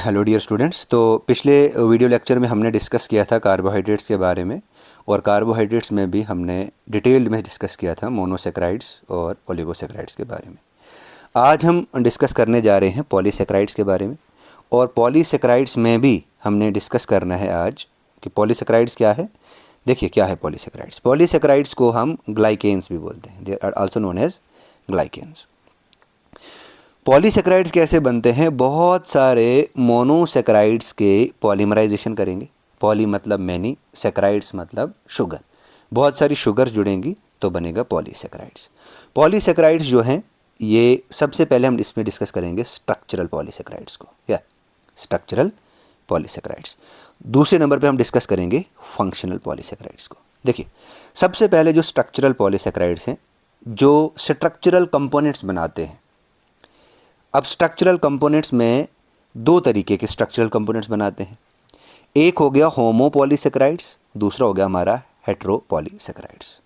Hello dear students. तो पिछले video lecture में हमने डिस्कस किया था कार्बोहाइड्रेट्स के बारे में, और कार्बोहाइड्रेट्स में भी हमने डिटेल में डिस्कस किया था मोनोसेक्राइड्स और ओलिगोसेक्राइड्स के बारे में। आज हम डिस्कस करने जा रहे हैं पॉलीसेक्राइड्स के बारे में, और पॉलीसेक्राइड्स में भी हमने डिस्कस करना है आज कि पॉलीसेक्राइड्स क्या है। देखिए क्या है पॉलीसेक्राइड्स। पॉलीसेक्राइड्स को हम ग्लाइकेन्स भी बोलते हैं, they are also known as glycans. Polysaccharides कैसे बनते हैं? बहुत सारे मोनोसेक्राइड्स के पॉलीमराइजेशन करेंगे। पॉली मतलब मैनी, सेक्राइड्स मतलब शुगर। बहुत सारी शुगर जुड़ेंगी तो बनेगा पॉलीसेक्राइड्स। पॉलीसेक्राइड्स जो हैं ये सबसे पहले हम इसमें डिस्कस करेंगे स्ट्रक्चरल पॉलीसेक्राइड्स को, या स्ट्रक्चरल पॉलीसेक्राइड्स। दूसरे नंबर पे हम डिस्कस करेंगे फंक्शनल पॉलीसेक्राइड्स को। देखिए सबसे पहले जो स्ट्रक्चरल पॉलीसेक्राइड्स हैं, जो स्ट्रक्चरल कंपोनेंट्स बनाते हैं। अब स्ट्रक्चरल कंपोनेंट्स में दो तरीके के स्ट्रक्चरल कंपोनेंट्स बनाते हैं। एक हो गया होमोपॉलीसेक्राइड्स, दूसरा हो गया हमारा हेट्रोपॉलीसेक्राइड्स।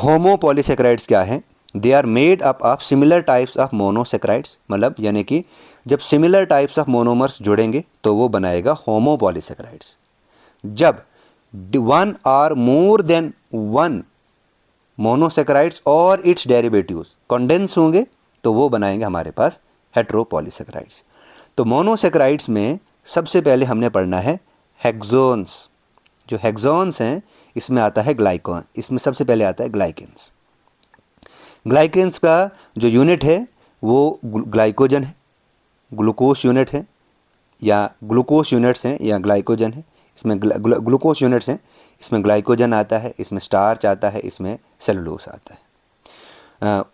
होमोपॉलीसेक्राइड्स क्या है? They are made up of similar types of monosaccharides, मतलब यानी कि जब सिमिलर टाइप्स ऑफ मोनोमर्स जुड़ेंगे तो वो बनाएगा होमोपॉलीसेक्राइड्स। जब one or more than one monosaccharides और इट्स डेरिवेटिव्स कंडेंस होंगे तो वो बनाएंगे हमारे पास हेट्रोपॉलीसेक्राइड्स। तो मोनोसेक्राइड्स में सबसे पहले हमने पढ़ना है हेक्सोन्स। जो हेक्सोन्स हैं इसमें आता है ग्लाइकोन, इसमें सबसे पहले आता है ग्लाइकेन्स। ग्लाइकेन्स का जो यूनिट है वो ग्लाइकोजन है, ग्लूकोस यूनिट है, या ग्लूकोस यूनिट्स हैं या ग्लाइकोजन है। इसमें ग्लूकोस यूनिट्स हैं, इसमें ग्लाइकोजन आता है, इसमें स्टार्च आता है, इसमें सेलुलोस आता है।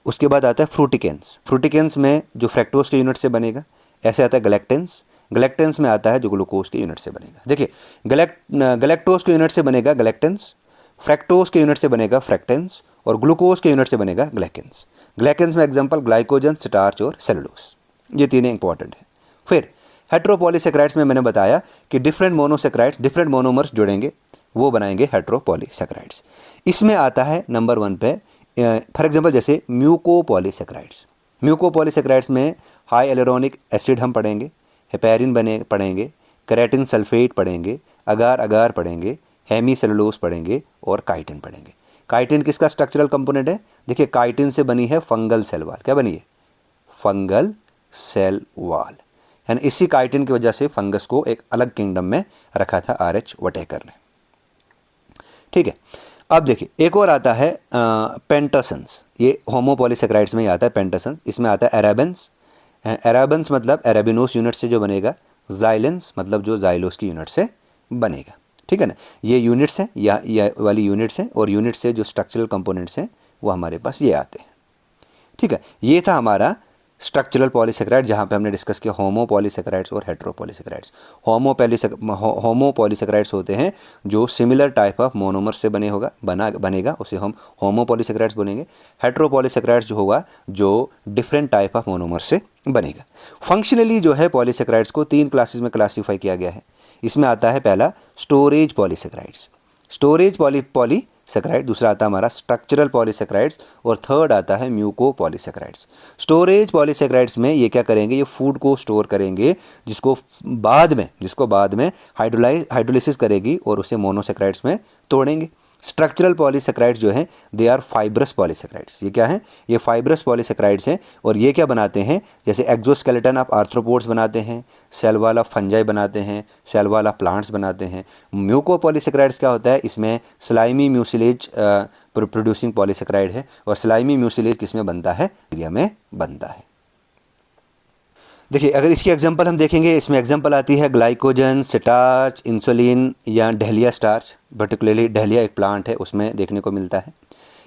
उसके बाद आता है फ्रूटिकेंस। फ्रूटिकेंस में जो फ्रैक्टोज के यूनिट से बनेगा। ऐसे आता है गलेक्टेंस। गलेक्टेंस में आता है जो ग्लूकोज के यूनिट से बनेगा। देखिए गलेक्टोज के यूनिट से बनेगा गलेक्टेंस, फ्रैक्टोज के यूनिट से बनेगा फ्रैक्टेंस, और ग्लूकोज के यूनिट से बनेगा ग्लाइकेंस। ग्लाइकेंस में एग्जाम्पल ग्लाइकोजन, स्टार्च और सेलुलोस, ये तीनों इंपॉर्टेंट है। फिर हेट्रोपॉलीसेक्राइड्स में मैंने बताया कि डिफरेंट मोनोसेक्राइड्स, डिफरेंट मोनोमर्स जुड़ेंगे, वो बनाएंगे हेट्रोपॉलीसेक्राइड्स। इसमें आता है नंबर 1 पे फॉर एग्जांपल जैसे म्यूकोपॉलीसेक्राइड्स। म्यूकोपॉलीसेक्राइड्स में हाई एलेरोनिक एसिड हम पढ़ेंगे, हेपेरिन पढ़ेंगे, केराटिन सल्फेट पढ़ेंगे, अगार अगार पढ़ेंगे, हेमी सेलुलोस पढ़ेंगे और काइटिन पढ़ेंगे। काइटिन किसका स्ट्रक्चरल कंपोनेंट है? देखिए काइटिन से बनी है फंगल सेल वॉल। क्या बनी है? Fungal cell wall. यानी इसी काइटिन की वजह से फंगस को एक अलग किंगडम में रखा था आर.एच. वटेकर ने। ठीक है, अब देखिए एक और आता है पेंटासन्स। ये होमोपॉलीसेक्राइड्स में ही आता है पेंटासन। इसमें आता है एराबेंस। एराबेंस मतलब एराबिनोस यूनिट से जो बनेगा। जाइलेंस मतलब जो जाइलोस की यूनिट से बनेगा। ठीक है ना, ये यूनिट्स हैं, या वाली यूनिट्स हैं, और यूनिट से जो स्ट्रक्चरल कंपोनेंट्स हैं वो हमारे पास ये आते हैं। ठीक है, ये था हमारा स्ट्रक्चरल पॉलीसेक्राइड, जहाँ पे हमने डिस्कस किया होमोपॉलीसेक्राइड्स और हेट्रोपॉलीसेक्राइड्स। होमोपॉलीसेक्राइड्स होते हैं जो सिमिलर टाइप ऑफ मोनोमर से बनेगा, उसे हम होमोपॉलीसेक्राइड्स बोलेंगे। हेट्रोपॉलीसेक्राइड्स जो होगा जो डिफरेंट टाइप ऑफ मोनोमर से बनेगा। फंक्शनली जो है पॉलीसेक्राइड्स को 3 क्लासेस में क्लासीफाई किया गया है। इसमें आता है पहला स्टोरेज पॉलीसेक्राइड्स, स्टोरेज पॉलीसेक्राइड। दूसरा आता है हमारा स्ट्रक्चरल पॉलीसेक्राइड्स, और थर्ड आता है म्यूकोपॉलीसेक्राइड्स। स्टोरेज पॉलीसेक्राइड्स में ये क्या करेंगे? ये फूड को स्टोर करेंगे, जिसको बाद में हाइड्रोलाइसिस करेगी और उसे मोनोसेक्राइड्स में तोड़ेंगे। स्ट्रक्चरल पॉलीसेक्राइड्स जो हैं दे आर फाइब्रस पॉलीसेक्राइड्स। ये क्या हैं? ये फाइब्रस पॉलीसेक्राइड्स हैं, और ये क्या बनाते हैं? जैसे एक्सोस्केलेटन ऑफ आर्थ्रोपोड्स बनाते हैं, सेल वॉल ऑफ फंजाई बनाते हैं, सेल वॉल ऑफ प्लांट्स बनाते हैं। म्यूकोपॉलीसेक्राइड्स क्या होता है? इसमें स्लाइमी म्यूसिलेज प्रोड्यूसिंग पॉलीसेक्राइड है, और स्लाइमी म्यूसिलेज किसमें बनता है? एरिया में बनता है। देखिए अगर इसकी एग्जांपल हम देखेंगे, इसमें एग्जांपल आती है ग्लाइकोजन, स्टार्च, इंसुलिन या डहलिया स्टार्च। पर्टिकुलरली डहलिया एक प्लांट है, उसमें देखने को मिलता है।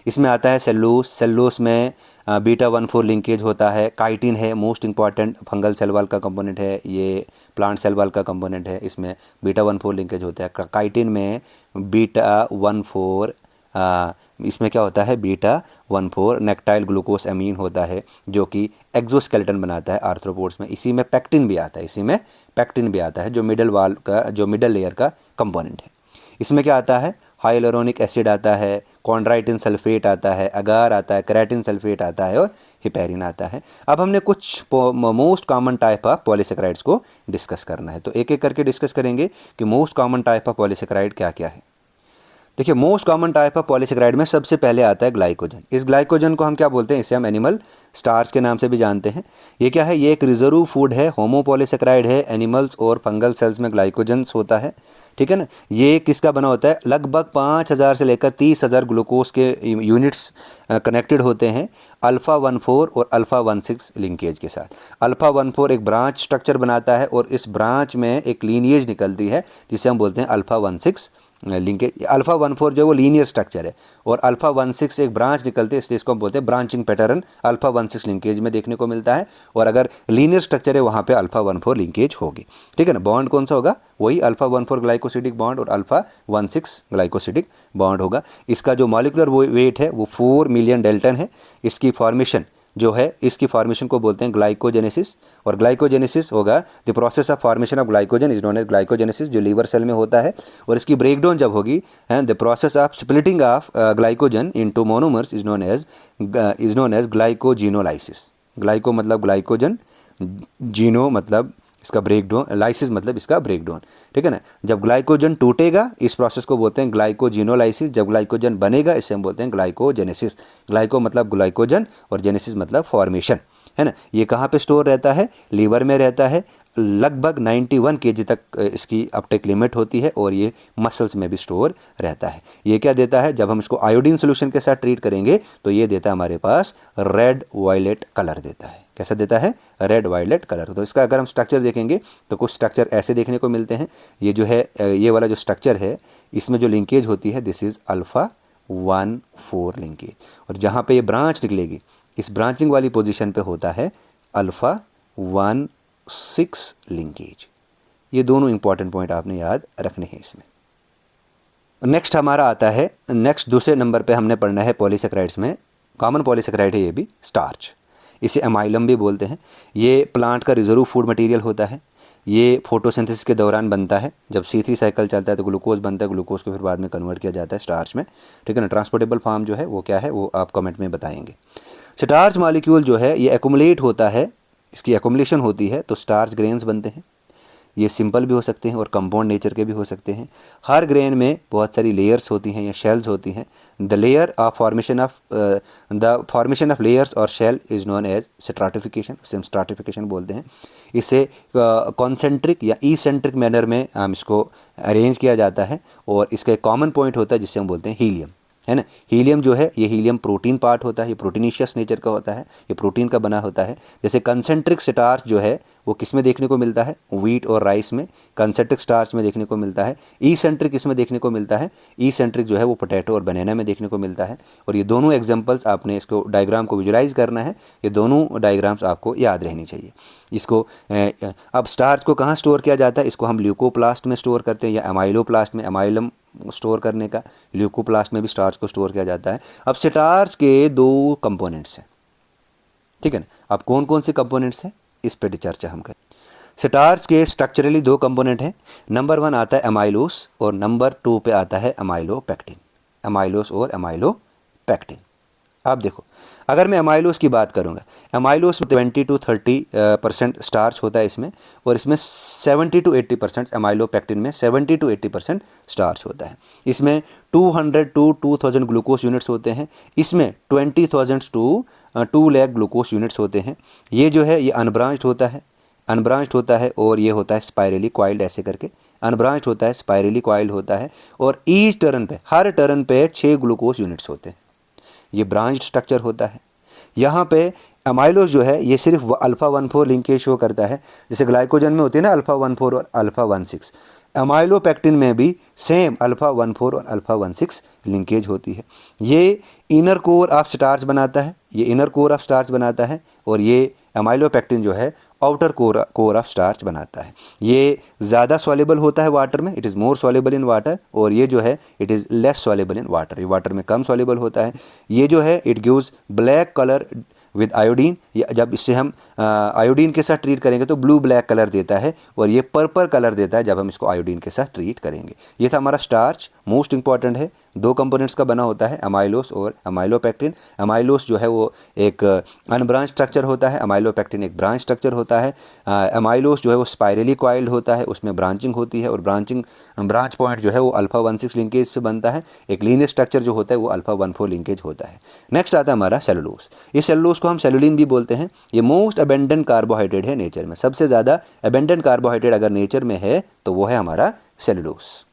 इसमें आता है सेलुलोस। सेलुलोस में β14 लिंकेज होता है। काइटिन है, most important fungal cell wall का कंपोनेंट है, ये प्लांट सेल वॉल का कंपोनेंट है। इसमें β14 लिंकेज होता है। काइटिन में β14 इसमें क्या होता है? β14 नेक्टाइल ग्लूकोस एमीन होता है, जो कि एक्सोस्केलेटन बनाता है आर्थ्रोपोड्स में। इसी में पैक्टिन भी आता है, जो मिडल लेयर का कंपोनेंट है। इसमें क्या आता है? हाइलुरोनिक एसिड आता है, कॉन्ड्राइटिन सल्फेट आता है, अगार आता है, केराटिन सल्फेट आता है और हिपेरिन आता है। अब हमने कुछ most common type of polysaccharides को डिस्कस करना है, तो एक एक करके डिस्कस करेंगे कि most common type of polysaccharide क्या क्या है। देखिए, most common type of polysaccharide में सबसे पहले आता है ग्लाइकोजन। इस ग्लाइकोजन को हम क्या बोलते हैं, इसे हम एनिमल स्टार्च के नाम से भी जानते हैं। ये क्या है, ये एक रिजर्व फूड है, होमोपॉलीसेकेराइड है। एनिमल्स और फंगल सेल्स में ग्लाइकोजन्स होता है, ठीक है ना। ये किसका बना होता है, लगभग 5000 से लेकर 30,000 ग्लूकोज के यूनिट्स कनेक्टेड होते हैं अल्फ़ा 14 और अल्फ़ा 16 लिंकेज के साथ। अल्फ़ा 14 एक ब्रांच स्ट्रक्चर बनाता है और इस ब्रांच में एक लीनिएज निकलती है जिसे हम बोलते हैं अल्फ़ा 16 लिंकेज। अल्फ़ा 14 जो है वो लीनियर स्ट्रक्चर है और अल्फ़ा 16 एक ब्रांच निकलती है, इसलिए इसको हम बोलते हैं ब्रांचिंग पैटर्न अल्फ़ा 16 लिंकेज में देखने को मिलता है। और अगर लीनियर स्ट्रक्चर है वहाँ पे अल्फ़ा 14 लिंकेज होगी, ठीक है ना। बॉन्ड कौन सा होगा, वही अल्फ़ा 14 ग्लाइकोसिडिक बॉन्ड और अल्फ़ा 16 ग्लाइकोसिडिक बॉन्ड होगा। इसका जो मॉलिक्यूलर वेट है वो 4 मिलियन डेल्टन है। इसकी फॉर्मेशन जो है, इसकी फॉर्मेशन को बोलते हैं ग्लाइकोजेनेसिस। और ग्लाइकोजेनेसिस होगा, the process of formation of glycogen is known as glycogenesis, जो लीवर सेल में होता है। और इसकी ब्रेकडाउन जब होगी, the process of splitting of glycogen into monomers is known as glycogenolysis. Glyco मतलब ग्लाइकोजन, जीनो मतलब इसका ब्रेकडाउन, लाइसिस मतलब इसका ब्रेकडाउन, ठीक है ना। जब ग्लाइकोजन टूटेगा इस प्रोसेस को बोलते हैं ग्लाइकोजिनोलाइसिस। जब ग्लाइकोजन बनेगा इसे हम बोलते हैं ग्लाइकोजेनेसिस। ग्लाइको मतलब ग्लाइकोजन और जेनेसिस मतलब फॉर्मेशन, है ना। ये कहाँ पे स्टोर रहता है, लीवर में रहता है। लगभग 91 kg तक इसकी अपटेक लिमिट होती है और ये मसल्स में भी स्टोर रहता है। ये क्या देता है, जब हम इसको आयोडीन सोल्यूशन के साथ ट्रीट करेंगे तो ये देता है हमारे पास रेड वायलेट कलर देता है। कैसा देता है, रेड वायलेट कलर। तो इसका अगर हम स्ट्रक्चर देखेंगे तो कुछ स्ट्रक्चर ऐसे देखने को मिलते हैं। ये जो है, ये वाला जो स्ट्रक्चर है, इसमें जो लिंकेज होती है दिस इज़ अल्फ़ा 14 लिंकेज। और जहाँ पे ये ब्रांच निकलेगी इस ब्रांचिंग वाली पोजीशन पे होता है अल्फ़ा 16 लिंकेज। ये दोनों इंपॉर्टेंट पॉइंट आपने याद रखने हैं इसमें। नेक्स्ट हमारा आता है, नेक्स्ट दूसरे नंबर पे हमने पढ़ना है पॉलीसेकेराइड्स में, कॉमन पॉलीसेकेराइड है ये भी, स्टार्च। इसे एमाइलम भी बोलते हैं। ये प्लांट का रिजर्व फूड मटेरियल होता है। ये फोटोसिंथेसिस के दौरान बनता है। जब C3 साइकिल चलता है तो ग्लूकोज बनता है, ग्लूकोज को फिर बाद में कन्वर्ट किया जाता है स्टार्च में, ठीक है ना। ट्रांसपोर्टेबल फॉर्म जो है वो क्या है, वो आप कमेंट में बताएंगे। स्टार्च मॉलिक्यूल जो है ये एक्युमुलेट होता है, इसकी एक्युमुलेशन होती है तो स्टार्च ग्रेन्स बनते हैं। ये सिंपल भी हो सकते हैं और कंपाउंड नेचर के भी हो सकते हैं। हर ग्रेन में बहुत सारी लेयर्स होती हैं या शेल्स होती हैं। द फॉर्मेशन ऑफ लेयर्स और shell is known as stratification, उसे हम स्ट्राटिफिकेशन बोलते हैं। इसे कॉन्सेंट्रिक या ईसेंट्रिक मैनर में हम इसको अरेंज किया जाता है और इसका एक कॉमन पॉइंट होता है जिससे हम बोलते हैं हीलियम, है ना। हीलियम जो है ये हीलियम प्रोटीन पार्ट होता है, ये प्रोटीनिशियस नेचर का होता है, ये प्रोटीन का बना होता है। जैसे कंसेंट्रिक स्टार्च जो है वो किस में देखने को मिलता है, व्हीट और राइस में कंसेंट्रिक स्टार्च में देखने को मिलता है। ईसेंट्रिक इसमें देखने को मिलता है, ईसेंट्रिक जो है वो पोटैटो और बनाना में देखने को मिलता है। और ये दोनों एग्जाम्पल्स आपने इसको डायग्राम को विजुलाइज करना है, ये दोनों डायग्राम्स आपको याद रहनी चाहिए। इसको अब स्टार्च को कहाँ स्टोर किया जाता है, इसको हम ल्यूकोप्लास्ट में स्टोर करते हैं या एमाइलोप्लास्ट में, एमाइलम स्टोर करने का, ल्यूकोप्लास्ट में भी स्टार्च को स्टोर किया जाता है। अब स्टार्च के दो कंपोनेंट्स हैं, ठीक है ना। अब कौन कौन से कंपोनेंट्स हैं इस पे चर्चा हम करें। स्टार्च के स्ट्रक्चरली दो कंपोनेंट हैं। नंबर 1 आता है एमाइलोस और नंबर 2 पे आता है एमाइलोपेक्टिन। एमाइलोस और एमाइलोपेक्टिन। आप देखो, अगर मैं एमाइलोस की बात करूँगा, एमाइलोस में 20 to 30% स्टार्च होता है इसमें, और इसमें 70 to 80%, एमाइलोपेक्टिन में 70 to 80% स्टार्च होता है। इसमें 200 to 2000 ग्लूकोज यूनिट्स होते हैं। इसमें 20,000 to 2 लाख ग्लूकोज यूनिट्स होते हैं। ये जो है ये अनब्रांच्ड होता है, अनब्रांच्ड होता है और ये होता है स्पाइरली क्वाइल्ड, ऐसे करके अनब्रांच्ड होता है, स्पाइरली क्वाइल्ड होता है। और ईच टर्न पे, हर टर्न पे 6 ग्लूकोज यूनिट्स होते हैं। ये ब्रांच्ड स्ट्रक्चर होता है। यहाँ पे एमाइलोस जो है ये सिर्फ अल्फ़ा 14 लिंकेज शो करता है, जैसे ग्लाइकोजन में होती है ना अल्फ़ा 14 और अल्फ़ा 16। एमाइलोपेक्टिन में भी सेम अल्फ़ा 14 और अल्फ़ा 16 लिंकेज होती है। ये इनर कोर ऑफ स्टार्च बनाता है, ये इनर कोर ऑफ स्टार्च बनाता है, और ये एमाइलोपेक्टिन जो है आउटर कोर ऑफ स्टार्च बनाता है। ये ज़्यादा सॉल्युबल होता है वाटर में, it is more soluble in water, और ये जो है it is less soluble in water, ये वाटर में कम सॉल्युबल होता है। ये जो है it gives black colour with iodine, या जब इससे हम आयोडीन के साथ ट्रीट करेंगे तो ब्लू ब्लैक कलर देता है, और ये पर्पल कलर देता है जब हम इसको आयोडीन के साथ ट्रीट करेंगे। ये था हमारा स्टार्च, मोस्ट इंपॉर्टेंट है, 2 कंपोनेंट्स का बना होता है, अमाइलोस और अमाइलोपेक्टिन। अमाइलोस जो है वो एक अनब्रांच स्ट्रक्चर होता है, अमाइलोपेक्टिन एक ब्रांच स्ट्रक्चर होता है। अमाइलोस जो है वो स्पाइरली कॉइल्ड होता है, उसमें ब्रांचिंग होती है, और ब्रांच पॉइंट जो है वो अल्फा 1,6 लिंकेज से बनता है। एक लीनियर स्ट्रक्चर जो होता है वो अल्फा 1,4 लिंकेज होता है। नेक्स्ट आता है हमारा सेलुलोस। ये सेलुलोस को हम सेलुलिन भी बोलते हैं। ये मोस्ट अबेंडेंट कार्बोहाइड्रेट है नेचर में, सबसे ज़्यादा अबेंडेंट कार्बोहाइड्रेट अगर नेचर में है तो वो है हमारा सेलुलोस।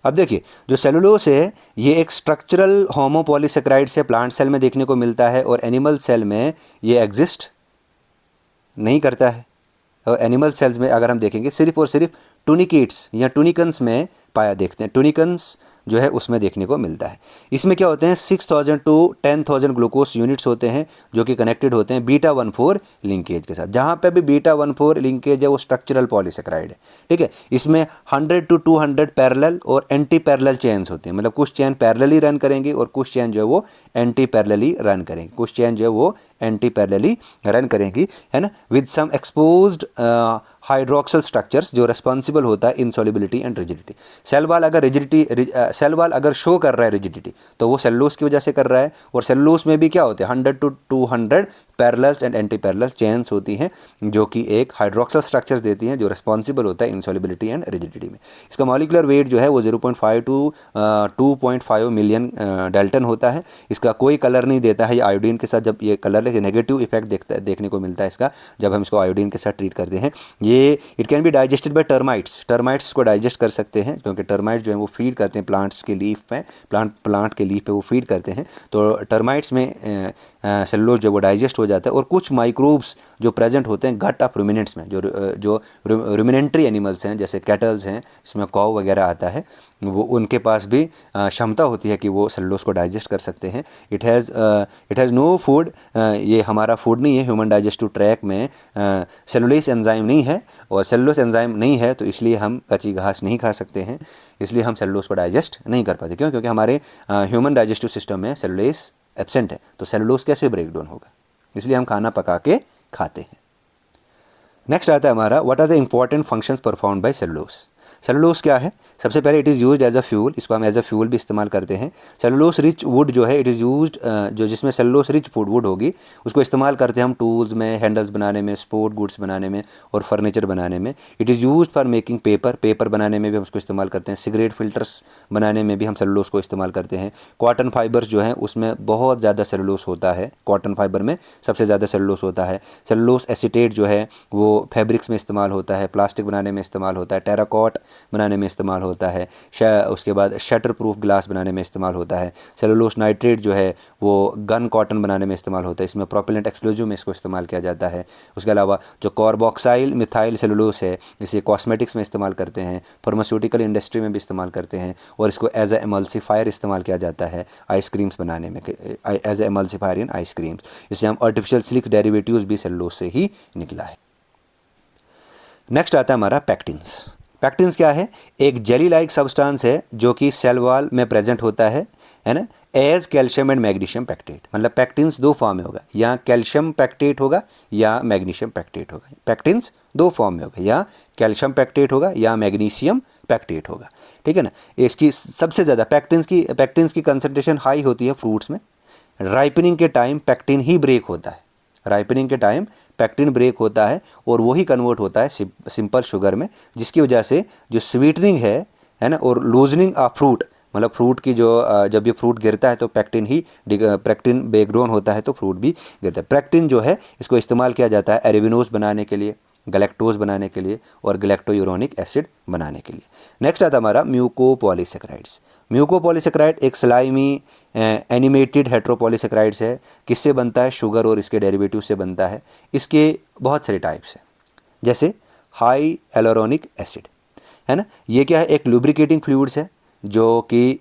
अब देखिए, जो सेलुलोस है ये एक स्ट्रक्चरल होमोपॉलीसेकेराइड से प्लांट सेल में देखने को मिलता है, और एनिमल सेल में ये एग्जिस्ट नहीं करता है। और एनिमल सेल्स में अगर हम देखेंगे सिर्फ और सिर्फ टूनिकेट्स या टूनिकन्स में पाया देखते हैं, टूनिकन्स जो है उसमें देखने को मिलता है। इसमें क्या होते हैं, 6,000 to 10,000 ग्लूकोज यूनिट्स होते हैं जो कि कनेक्टेड होते हैं बीटा 1,4 लिंकेज के साथ। जहाँ पे भी बीटा 1,4 लिंकेज है वो स्ट्रक्चरल पॉलीसेकेराइड है, ठीक है। इसमें 100 to 200 पैरेलल और एंटी पैरेलल चेन्स होते हैं, मतलब कुछ चेन पैरेलली रन करेंगे और कुछ चेन जो है वो एंटी पैरेलली रन करेंगे, कुछ चेन जो है वो एंटी पैरेलली रन करेंगी, है ना, with some exposed hydroxyl structures जो रिस्पॉन्सिबल होता है इनसॉल्युबिलिटी एंड रिजिडिटी। सेल वाल अगर शो कर रहा है रिजिडिटी तो वो सेलुलोस की वजह से कर रहा है, और सेलुलोस में भी क्या होते हैं 100 to 200 parallels and anti parallel chains होती हैं जो कि एक हाइड्रोक्सल स्ट्रक्चर्स देती हैं जो रिस्पॉन्सिबल होता है इनसॉल्युबिलिटी एंड रिजिडिटी में। इसका मॉलिक्यूलर वेट जो है वो 0.5 to 2.5 मिलियन डेल्टन होता है। इसका कोई कलर नहीं देता है, ये आयोडीन के साथ जब ये कलर नेगेटिव इफेक्ट देखने को मिलता है इसका जब हम इसको आयोडीन के साथ ट्रीट करते हैं। ये it can be digested by termites इसको डाइजेस्ट कर सकते हैं, क्योंकि टर्माइट्स जो है वो फीड करते हैं प्लांट्स के लीफ पे, प्लांट के लीफ पे वो फीड करते हैं, तो टर्माइट्स में सेलुलोज जो वो डाइजेस्ट हो जाता है। और कुछ माइक्रोब्स जो प्रेजेंट होते हैं गट ऑफ रुमिनेंट्स में, जो रुमिनेंट्री एनिमल्स हैं जैसे कैटल्स हैं, इसमें कॉव वगैरह आता है, वो उनके पास भी क्षमता होती है कि वो सेलुलोज को डाइजेस्ट कर सकते हैं। इट हैज़ नो फूड, ये हमारा फूड नहीं है। ह्यूमन डाइजेस्टिव ट्रैक में सेलुलोज एंजाइम नहीं है, और सेलुलोज एंजाइम नहीं है तो इसलिए हम कच्ची घास नहीं खा सकते हैं, इसलिए हम सेलुलोज को डाइजेस्ट नहीं कर पाते। क्यों? क्योंकि हमारे ह्यूमन डाइजेस्टिव सिस्टम में सेलुलोज एब्सेंट है, तो सेलुलोज कैसे ब्रेक डाउन होगा, इसलिए हम खाना पका के खाते हैं। नेक्स्ट आता है हमारा what are the important functions performed by cellulose. Cellulose क्या है? सबसे पहले it is used as a fuel, इसको हम एज अ फ्यूल भी इस्तेमाल करते हैं। सेलुलोज रिच वुड जो है इट इज़ यूज्ड, जो जिसमें सेलुलोज रिच वुड होगी उसको इस्तेमाल करते हैं हम टूल्स में, हैंडल्स बनाने में, स्पोर्ट गुड्स बनाने में और फर्नीचर बनाने में। It is used for making paper बनाने में भी हम उसको इस्तेमाल करते हैं। सिगरेट फिल्टर्स बनाने में भी हम सेलुलोज को इस्तेमाल करते हैं। कॉटन फाइबर्स जो हैं उसमें बहुत ज़्यादा सेलुलोज होता है, कॉटन फाइबर में सबसे ज़्यादा सेलुलोज होता है। सेलुलोज एसीटेट जो है वो फैब्रिक्स में इस्तेमाल होता है, प्लास्टिक बनाने में इस्तेमाल होता है, टेराकॉट बनाने में इस्तेमाल होता है, उसके बाद शटर प्रूफ ग्लास बनाने में इस्तेमाल होता है। सेलुलोज नाइट्रेट जो है वो गन कॉटन बनाने में इस्तेमाल होता है, इसमें प्रोपेलेंट एक्सप्लोजिव में इसको इस्तेमाल किया जाता है। उसके अलावा जो कार्बोक्साइल मिथाइल सेलुलोज है इसे कॉस्मेटिक्स में इस्तेमाल करते हैं, फार्मास्यूटिकल इंडस्ट्री में भी इस्तेमाल करते हैं, और इसको एज ए एमल्सीफायर इस्तेमाल किया जाता है आइसक्रीम्स बनाने में, एज ए एमल्सीफायर इन आइसक्रीम्स। इससे हम आर्टिफिशियल सिल्क डेरिवेटिव्स भी सेलुलोज से ही निकला है। नेक्स्ट आता है हमारा पैक्टिन्स। पैक्टिन्स क्या है? एक जेली लाइक सब्सटेंस है जो कि सेल वॉल में प्रेजेंट होता है ना, as calcium and magnesium pectate. मतलब पैक्टिन्स 2 फॉर्म में होगा, या कैल्शियम पैक्टेट होगा या मैग्नीशियम पैक्टेट होगा। पैक्टिन्स 2 फॉर्म में होगा, या कैल्शियम पैक्टेट होगा या मैग्नीशियम पैक्टेट होगा, ठीक है ना। इसकी सबसे ज़्यादा पैक्टिन्स की कंसनट्रेशन हाई होती है फ्रूट्स में। राइपनिंग के टाइम पैक्टिन ही ब्रेक होता है, राइपनिंग के टाइम पैक्टिन ब्रेक होता है और वही कन्वर्ट होता है सिंपल शुगर में, जिसकी वजह से जो स्वीटनिंग है ना, और लूजनिंग ऑफ फ्रूट, मतलब फ्रूट की जो जब ये फ्रूट गिरता है तो पैक्टिन ब्रेक डाउन होता है तो फ्रूट भी गिरता है। पैक्टिन जो है इसको इस्तेमाल किया जाता है एरेबिनोज बनाने के लिए, गैलेक्टोज बनाने के लिए और गैलेक्टोयूरोनिक एसिड बनाने के लिए। नेक्स्ट आता हमारा म्यूकोपॉलीसेकेराइड्स। म्यूकोपॉलीसेकेराइड एक स्लाइमी एनिमेटेड हेट्रोपॉलीसेकेराइड्स है। किससे बनता है? शुगर और इसके डेरिवेटिव से बनता है। इसके बहुत सारे टाइप्स हैं, जैसे हाई एलोरोनिक एसिड, है ना। ये क्या है? एक लुब्रिकेटिंग फ्लूइड्स है जो कि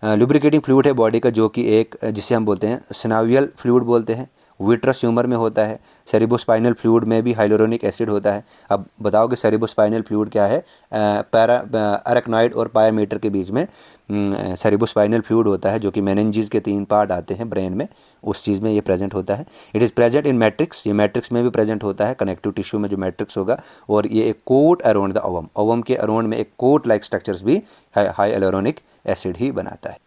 लुब्रिकेटिंग फ्लूइड है बॉडी का, जो कि एक जिसे हम बोलते हैं सिनावियल फ्लूइड बोलते हैं। विट्रस ह्यूमर में होता है, सेरिब्रोस्पाइनल फ्लूइड में भी हाइलोरोनिक एसिड होता है। अब बताओ कि सेरिब्रोस्पाइनल फ्लूइड क्या है? पैरा अरेक्नॉइड और पायामीटर के बीच में सेरिब्रोस्पाइनल फ्लूइड होता है, जो कि मेनिंजेस के 3 पार्ट आते हैं ब्रेन में, उस चीज़ में ये प्रेजेंट होता है। It is present in matrix, ये मैट्रिक्स में भी प्रेजेंट होता है, कनेक्टिव टिश्यू में जो मैट्रिक्स होगा, और ये एक coat around the ovum, ovum के अराउंड में एक कोट लाइक स्ट्रक्चर्स भी हाई हाइलोरोनिक एसिड ही बनाता है।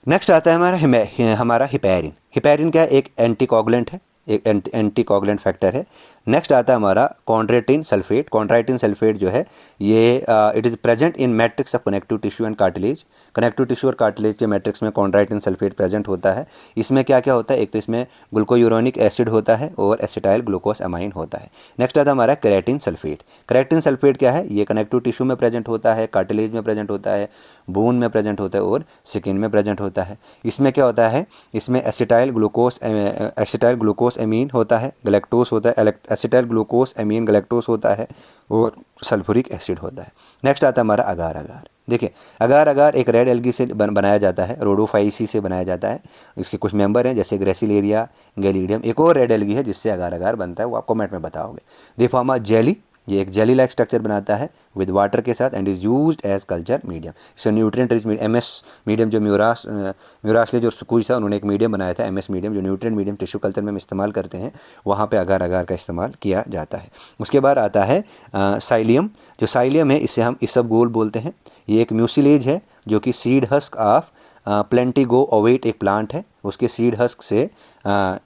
नेक्स्ट आता है हमारा हिपैरिन। हिपैरिन क्या है? एक एंटीकोगुलेंट है, एक एंटीकोगुलेंट फैक्टर है। नेक्स्ट आता है हमारा कॉन्ड्राइटिन सल्फेट। कॉन्ड्राइटिन सल्फेट जो है ये it is present in matrix of connective tissue and cartilage. Connective tissue और कार्टिलेज के मैट्रिक्स में कॉन्ड्राइटिन सल्फेट प्रेजेंट होता है। इसमें क्या क्या होता है? एक तो इसमें ग्लूकोयूरोनिक एसिड होता है और एसिटाइल ग्लूकोस अमाइन होता है। नेक्स्ट आता है हमारा केराटिन सल्फेट। केराटिन सल्फेट क्या है? ये कनेक्टिव टिश्यू में प्रेजेंट होता है, कार्टिलेज में प्रेजेंट होता है, बोन में प्रेजेंट होता है और स्किन में प्रेजेंट होता है। इसमें क्या होता है? इसमें एसिटाइल ग्लूकोस एमीन होता है, गलेक्टोस होता है, एसिटाइल ग्लूकोस एमीन गलेक्टोस होता है और सल्फ्यूरिक एसिड होता है। नेक्स्ट आता है हमारा अगार अगार। देखिए अगार अगार एक रेड एल्गी से बनाया जाता है, रोडोफाइसी से बनाया जाता है। इसके कुछ मेंबर हैं जैसे ग्रेसिलेरिया, गैलीडियम। एक और रेड एल्गी है जिससे अगार अगार बनता है, वो आप कमेंट में बताओगे। दिफामा जेली, ये एक जेली लाइक स्ट्रक्चर बनाता है विद वाटर के साथ and is used as culture medium. So nutrient rich medium, MS medium जो म्यूरासले जो स्कूल था उन्होंने एक मीडियम बनाया था, एमएस मीडियम, जो न्यूट्रिएंट मीडियम टिश्यू कल्चर में हम इस्तेमाल करते हैं, वहाँ पे अगार अगार का इस्तेमाल किया जाता है। उसके बाद आता है साइलियम। जो साइलियम है इसे हम इसबगोल बोलते हैं। ये एक म्यूसिलेज है जो कि सीड हस्क ऑफ प्लेंटिगो ओवेट एक प्लांट है, उसके सीड हस्क से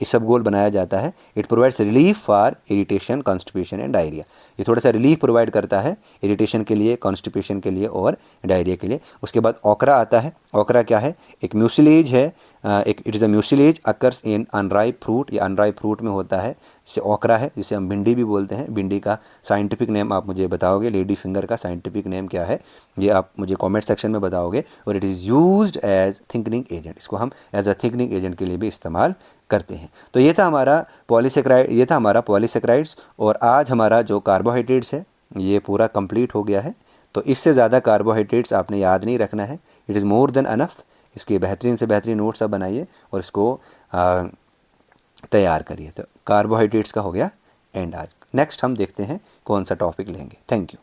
इसबगोल बनाया जाता है। It provides relief for irritation, constipation and diarrhoea. ये थोड़ा सा रिलीफ प्रोवाइड करता है इरिटेशन के लिए, कॉन्स्टिपेशन के लिए और डायरिया के लिए। उसके बाद ओकरा आता है। ओकरा क्या है? एक म्यूसिलेज है, एक it is a mucilage occurs in unripe fruit, ये अनराइप फ्रूट में होता है, जिसे ओकरा है, जिसे हम भिंडी भी बोलते हैं। भिंडी का साइंटिफिक नेम आप मुझे बताओगे, लेडी फिंगर का साइंटिफिक नेम क्या है ये आप मुझे कमेंट सेक्शन में बताओगे। और it is used as thickening agent, इसको हम एज अ थिकनिंग एजेंट के लिए भी इस्तेमाल करते हैं। तो ये था हमारा पॉलीसेक्राइड्स। और आज हमारा जो कार्बोहाइड्रेट्स है ये पूरा कंप्लीट हो गया है। तो इससे ज़्यादा कार्बोहाइड्रेट्स आपने याद नहीं रखना है, it is more than enough. इसके बेहतरीन से बेहतरीन नोट्स आप बनाइए और इसको तैयार करिए। तो कार्बोहाइड्रेट्स का हो गया एंड आज। नेक्स्ट हम देखते हैं कौन सा टॉपिक लेंगे। Thank you.